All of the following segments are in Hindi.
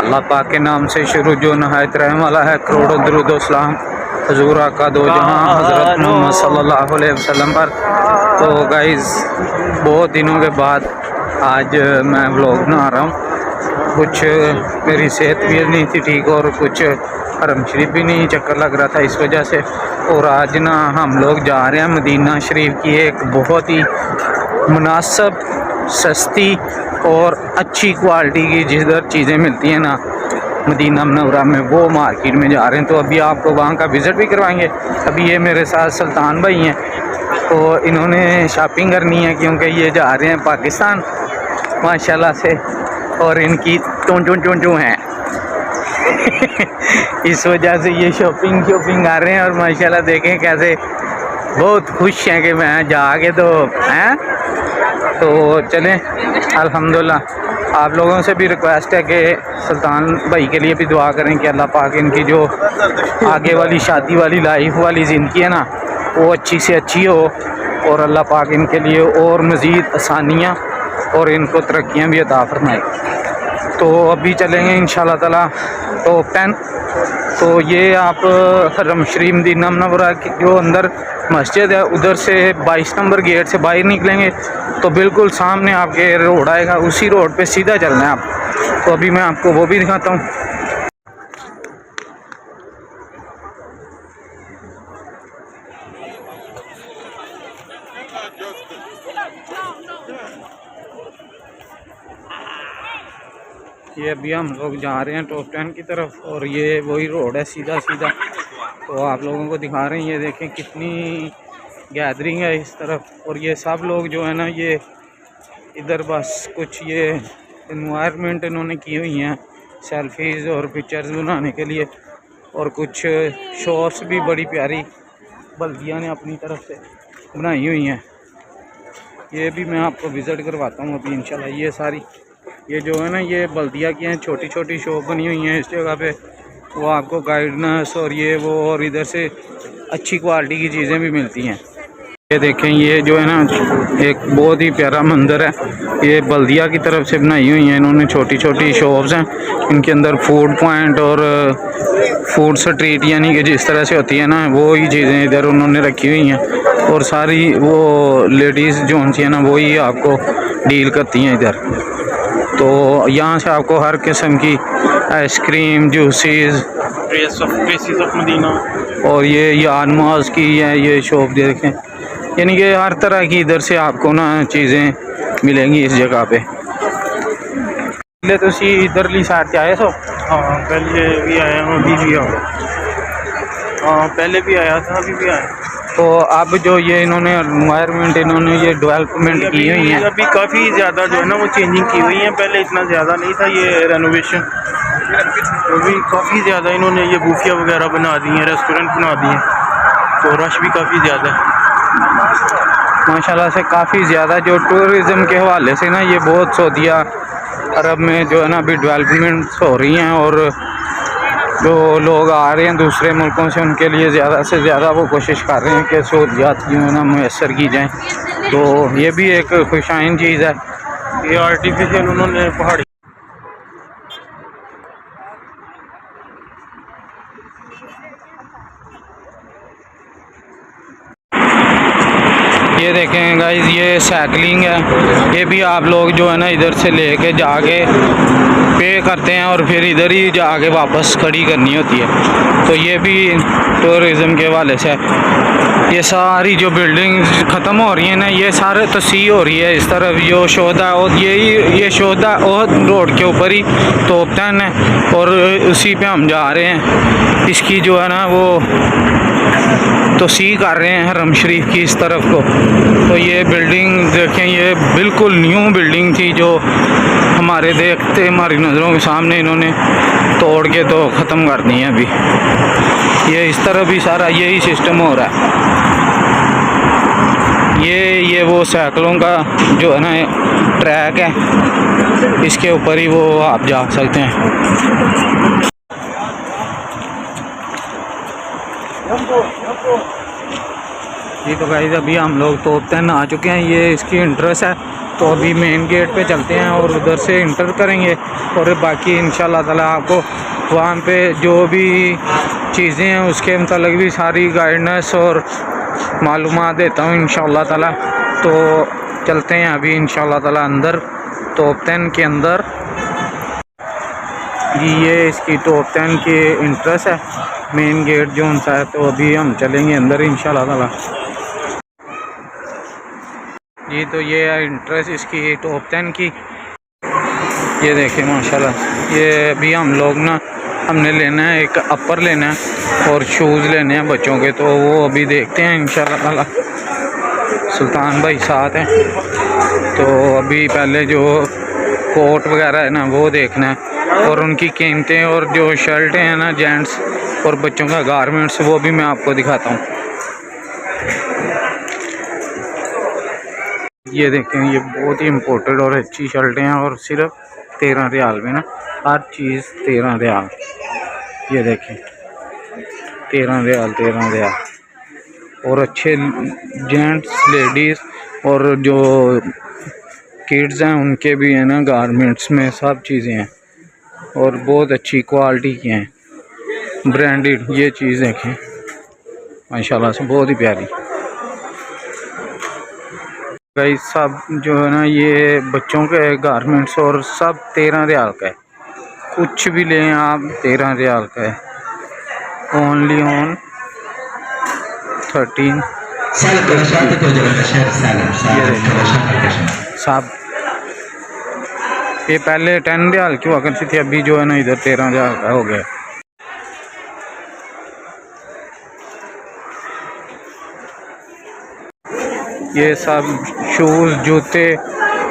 अल्लाह पाक के नाम से शुरू जो नहायत रहम वाला है। करोड़ों दुरूद व सलाम हजूर आका दो जहाँ हज़रत मोहम्मद सल्लल्लाहु अलैहि वसल्लम पर। तो गाइज़ बहुत दिनों के बाद आज मैं व्लॉग बना रहा हूँ। कुछ मेरी सेहत भी नहीं थी ठीक और कुछ हरम शरीफ भी नहीं चक्कर लग रहा था इस वजह से। और आज ना हम लोग जा रहे हैं मदीना शरीफ की एक बहुत ही मुनासिब सस्ती और अच्छी क्वालिटी की जिधर चीज़ें मिलती हैं ना मदीना मुनव्वरा में, वो मार्केट में जा रहे हैं। तो अभी आपको वहाँ का विज़िट भी करवाएंगे। अभी ये मेरे साथ सुल्तान भाई हैं, तो इन्होंने शॉपिंग करनी है क्योंकि ये जा रहे हैं पाकिस्तान माशाल्लाह से, और इनकी टों हैं इस वजह से ये शॉपिंग कर रहे हैं। और माशाल्लाह देखें कैसे बहुत खुश हैं कि मैं जाके तो हैं। तो चलें अल्हम्दुलिल्लाह। आप लोगों से भी रिक्वेस्ट है कि सुल्तान भाई के लिए भी दुआ करें कि अल्लाह पाक इनकी जो आगे वाली शादी वाली लाइफ वाली ज़िंदगी है ना वो अच्छी से अच्छी हो, और अल्लाह पाक इनके लिए और मज़ीद आसानियाँ और इनको तरक्कियाँ भी अता फरमाए। तो अभी चलेंगे इंशाल्लाह ताला टॉप 10। तो ये आप हरम शरीफ मदीना मुनव्वरा की जो अंदर मस्जिद है उधर से 22 नंबर गेट से बाहर निकलेंगे तो बिल्कुल सामने आपके रोड आएगा, उसी रोड पे सीधा चलना है आप। तो अभी मैं आपको वो भी दिखाता हूँ। ये अभी हम लोग जा रहे हैं टॉप 10 की तरफ, और ये वही रोड है सीधा सीधा। तो आप लोगों को दिखा रहे हैं, ये देखें कितनी गैदरिंग है इस तरफ। और ये सब लोग जो है ना ये इधर बस कुछ ये इन्वायरमेंट इन्होंने की हुई हैं सेल्फीज़ और पिक्चर्स बनाने के लिए, और कुछ शॉप्स भी बड़ी प्यारी बल्दिया ने अपनी तरफ से बनाई हुई हैं। ये भी मैं आपको विज़िट करवाता हूँ अभी इंशाल्लाह। ये सारी ये जो है ना ये बल्दिया की हैं, छोटी छोटी शॉप बनी हुई हैं इस जगह पे। वो आपको गाइडेंस और ये वो और इधर से अच्छी क्वालिटी की चीज़ें भी मिलती हैं। ये देखें ये जो है ना एक बहुत ही प्यारा मंदिर है, ये बल्दिया की तरफ से बनाई हुई हैं इन्होंने। छोटी छोटी शॉप्स हैं, इनके अंदर फूड पॉइंट और फूड स्ट्रीट यानी कि जिस तरह से होती है ना वो ही चीज़ें इधर उन्होंने रखी हुई हैं। और सारी वो लेडीज़ जो होती हैं ना वही आपको डील करती हैं इधर। तो यहाँ से आपको हर किस्म की ice cream juices places of Madina और ये यानमाज की है ये शॉप देखें, यानी कि हर तरह की इधर से आपको ना चीज़ें मिलेंगी इस जगह पे। पहले तो सी इधरली साइड से आए सो? हाँ पहले भी आया हूँ, अभी भी आया। हाँ पहले भी आया था, अभी भी आया। तो अब जो ये इन्होंने एनवायरनमेंट इन्होंने ये डेवलपमेंट की हुई है, अभी काफ़ी ज़्यादा जो है ना वो चेंजिंग की हुई है। पहले इतना ज़्यादा नहीं था ये रेनोवेशन, अभी काफ़ी ज़्यादा इन्होंने ये बूफिया वगैरह बना दी हैं, रेस्टोरेंट बना दिए हैं, तो रश भी काफ़ी ज़्यादा है माशाल्लाह से। काफ़ी ज़्यादा जो टूरिज़म के हवाले से ना ये बहुत सऊदीया अरब में जो है ना अभी डेवलपमेंट्स हो रही हैं, और जो लोग आ रहे हैं दूसरे मुल्कों से उनके लिए ज़्यादा से ज़्यादा वो कोशिश कर रहे हैं कि सहूलियात जो है ना मैसर की जाएँ। तो ये भी एक खुशाइन चीज़ है। ये आर्टिफिशियल उन्होंने पहाड़ी ये देखें गाइस ये साइकिलिंग है, ये भी आप लोग जो है ना इधर से लेके जाके पे करते हैं और फिर इधर ही जाके वापस खड़ी करनी होती है। तो ये भी टूरिज़म के हवाले से ये सारी जो बिल्डिंग्स ख़त्म हो रही हैं ना ये सारे तसीह हो रही है इस तरफ। जो शोधा और ये शोधा और रोड के ऊपर ही टॉप 10 है, और उसी पे हम जा रहे हैं। इसकी जो है ना वो तोसी कर रहे हैं हरम शरीफ की इस तरफ को। तो ये बिल्डिंग देखें, ये बिल्कुल न्यू बिल्डिंग थी जो हमारे देखते हमारी नज़रों के सामने इन्होंने तोड़ के तो ख़त्म कर दी है। अभी ये इस तरफ भी सारा यही सिस्टम हो रहा है। ये वो साइकिलों का जो है ना ट्रैक है, इसके ऊपर ही वो आप जा सकते हैं। जी तो गाइस अभी हम लोग तोप 10 आ चुके हैं, ये इसकी इंट्रेस है। तो अभी मेन गेट पे चलते हैं और उधर से इंटर करेंगे और बाकी इंशाल्लाह ताला आपको वहाँ पे जो भी चीज़ें हैं उसके मतलब भी सारी गाइडेंस और मालूमात देता हूँ इंशाल्लाह ताला। तो चलते हैं अभी इंशाल्लाह ताला अंदर तोप 10 के अंदर। ये इसकी तोप 10 की इंट्रेस है, मेन गेट जो उनसा है। तो अभी हम चलेंगे अंदर इंशाल्लाह ताला। जी तो ये है इंट्रेस इसकी टॉप 10 की। ये देखें माशाल्लाह, ये अभी हम लोग ना हमने लेना है, एक अपर लेना है और शूज़ लेने हैं बच्चों के। तो वो अभी देखते हैं इंशाल्लाह ताला। सुल्तान भाई साथ हैं, तो अभी पहले जो कोट वगैरह है ना वो देखना है और उनकी कीमतें और जो शर्टें हैं ना जेंट्स और बच्चों का गारमेंट्स वो भी मैं आपको दिखाता हूँ। ये देखें, ये बहुत ही इम्पोर्टेड और अच्छी शर्टें हैं और सिर्फ 13 रियाल में ना, हर चीज़ 13 रियाल। ये देखें 13 रियाल 13 रियाल। और अच्छे जेंट्स लेडीज़ और जो किड्स हैं उनके भी है ना गारमेंट्स में सब चीज़ें हैं और बहुत अच्छी क्वालिटी की हैं, ब्रांडेड। ये चीज़ देखें माशाल्लाह से बहुत ही प्यारी। गाइस सब जो है ना ये बच्चों के गारमेंट्स और सब 13 रियाल का है। कुछ भी लें आप 13 रियाल का है। ओनली ऑन 13 सब। ये पहले 10 रियाल की हुआ करती थी, अभी जो है ना इधर 13 रियाल का हो गया। ये सब शूज़ जूते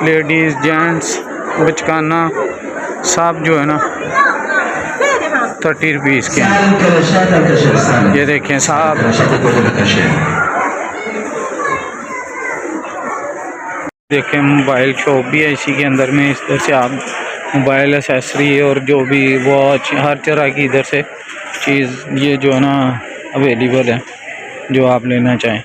लेडीज़ जेंट्स बचकाना सब जो है ना 30 रुपीज़ के हैं। ये देखें साहब, देखें मोबाइल शॉप भी है इसी के अंदर में। इस तरह से आप मोबाइल एसेसरी और जो भी वॉच हर तरह की इधर से चीज़ ये जो है ना अवेलेबल है जो आप लेना चाहें।